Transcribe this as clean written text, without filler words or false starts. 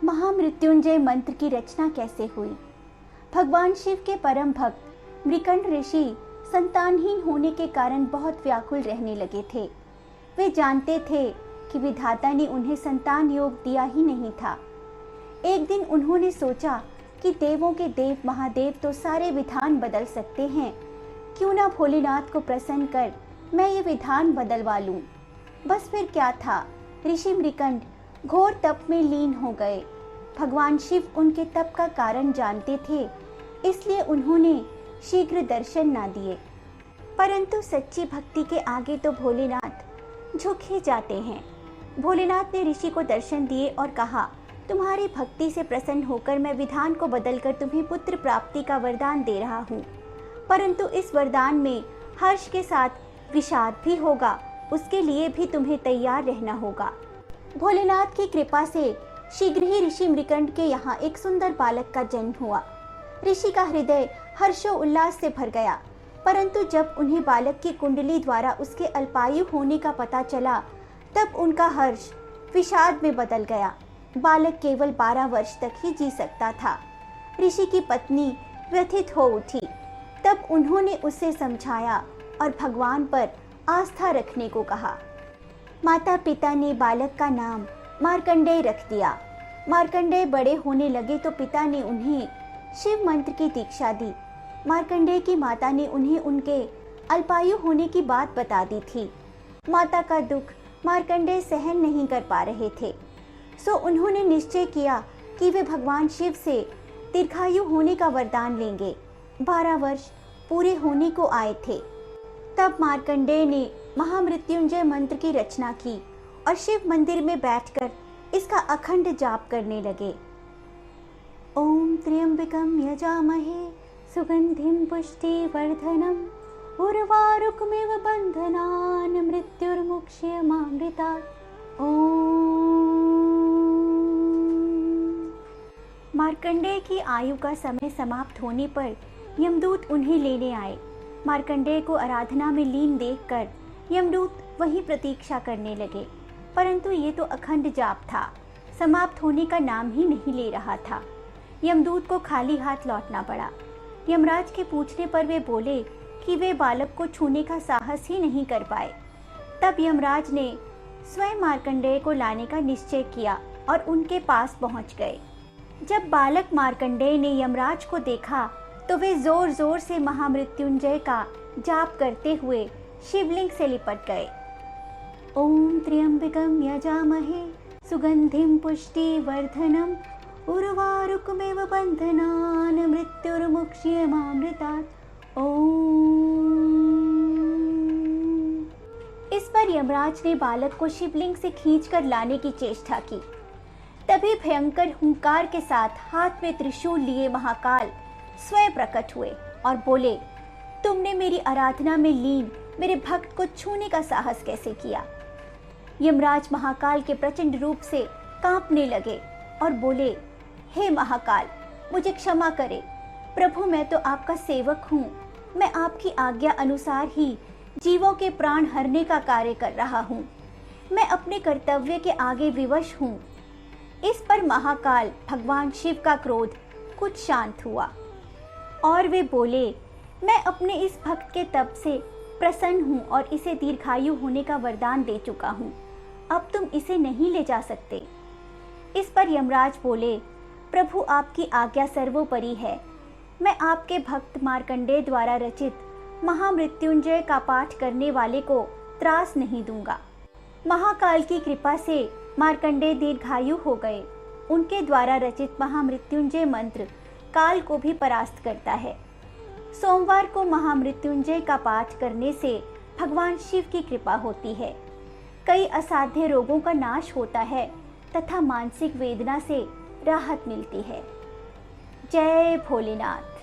महामृत्युंजय मंत्र की रचना कैसे हुई। भगवान शिव के परम भक्त मृकंड ऋषि संतानहीन होने के कारण बहुत व्याकुल रहने लगे थे। वे जानते थे कि विधाता ने उन्हें संतान योग दिया ही नहीं था। एक दिन उन्होंने सोचा कि देवों के देव महादेव तो सारे विधान बदल सकते हैं, क्यों ना भोलेनाथ को प्रसन्न कर मैं ये विधान बदलवा लूं। बस फिर क्या था, ऋषि मृकंड घोर तप में लीन हो गए। भगवान शिव उनके तप का कारण जानते थे, इसलिए उन्होंने शीघ्र दर्शन ना दिए। परंतु सच्ची भक्ति के आगे तो भोलेनाथ झुक ही जाते हैं। भोलेनाथ ने ऋषि को दर्शन दिए और कहा, तुम्हारी भक्ति से प्रसन्न होकर मैं विधान को बदलकर तुम्हें पुत्र प्राप्ति का वरदान दे रहा हूँ, परंतु इस वरदान में हर्ष के साथ विषाद भी होगा, उसके लिए भी तुम्हें तैयार रहना होगा। भोलेनाथ की कृपा से शीघ्र ही ऋषि मृकंड के यहाँ एक सुंदर बालक का जन्म हुआ। ऋषि का हृदय हर्षोल्लास से भर गया, परंतु जब उन्हें बालक की कुंडली द्वारा उसके अल्पायु होने का पता चला, तब उनका हर्ष विषाद में बदल गया। बालक केवल 12 वर्ष तक ही जी सकता था। ऋषि की पत्नी व्यथित हो उठी। तब उन्होंने उसे समझाया और भगवान पर आस्था रखने को कहा। माता पिता ने बालक का नाम मार्कंडेय रख दिया। मार्कंडेय बड़े होने लगे तो पिता ने उन्हें शिव मंत्र की दीक्षा दी। मार्कंडेय की माता ने उन्हें उनके अल्पायु होने की बात बता दी थी। माता का दुख मार्कंडेय सहन नहीं कर पा रहे थे, सो उन्होंने निश्चय किया कि वे भगवान शिव से दीर्घायु होने का वरदान लेंगे। 12 वर्ष पूरे होने को आए थे। तब मार्कंडेय ने महामृत्युंजय मंत्र की रचना की और शिव मंदिर में बैठकर इसका अखंड जाप करने लगे। ओम त्र्यंबकम यजामहे सुगंधिम पुष्टिवर्धनम उर्वारुकमिव बंधनान् मृत्युर्मुक्ष्यमामृतात्। ओम। मार्कंडेय की आयु का समय समाप्त होने पर यमदूत उन्हें लेने आए। मार्कंडेय को आराधना में लीन देखकर यमदूत वहीं प्रतीक्षा करने लगे, परंतु ये तो अखंड जाप था, समाप्त होने का नाम ही नहीं ले रहा था। यमदूत को खाली हाथ लौटना पड़ा। यमराज के पूछने पर वे बोले कि वे बालक को छूने का साहस ही नहीं कर पाए। तब यमराज ने स्वयं मार्कंडेय को लाने का निश्चय किया और उनके पास पहुंच गए। जब बालक मार्कंडेय ने यमराज को देखा तो वे जोर जोर से महामृत्युंजय का जाप करते हुए शिवलिंग से लिपट गए। ओम त्र्यंबकम यजामहे सुगंधिम पुष्टिवर्धनम उर्वारुकमिव बंधनान् मृत्युर्मुक्ष्यमामृतात्। ओम। इस पर यमराज ने बालक को शिवलिंग से खींचकर लाने की चेष्टा की। तभी भयंकर हुंकार के साथ हाथ में त्रिशूल लिए महाकाल स्वयं प्रकट हुए और बोले, तुमने मेरी आराधना में लीन मेरे भक्त को छूने का साहस कैसे किया। यमराज महाकाल के प्रचंड रूप से कांपने लगे और बोले, हे महाकाल, मुझे क्षमा करें। प्रभु, मैं तो आपका सेवक हूँ। मैं आपकी आज्ञा अनुसार ही जीवों के प्राण हरने का कार्य कर रहा हूँ। मैं अपने कर्तव्य के आगे विवश हूँ। इस पर महाकाल भगवान शिव का क्रोध कुछ शांत हुआ और वे बोले, मैं अपने इस भक्त के तप से प्रसन्न हूँ और इसे दीर्घायु होने का वरदान दे चुका हूँ। अब तुम इसे नहीं ले जा सकते। इस पर यमराज बोले, प्रभु, आपकी आज्ञा सर्वोपरि है। मैं आपके भक्त मार्कंडेय द्वारा रचित महामृत्युंजय का पाठ करने वाले को त्रास नहीं दूंगा। महाकाल की कृपा से मार्कंडेय दीर्घायु हो गए। उनके द्वारा रचित महामृत्युंजय मंत्र काल को भी परास्त करता है। सोमवार को महामृत्युंजय का पाठ करने से भगवान शिव की कृपा होती है। कई असाध्य रोगों का नाश होता है तथा मानसिक वेदना से राहत मिलती है। जय भोलेनाथ।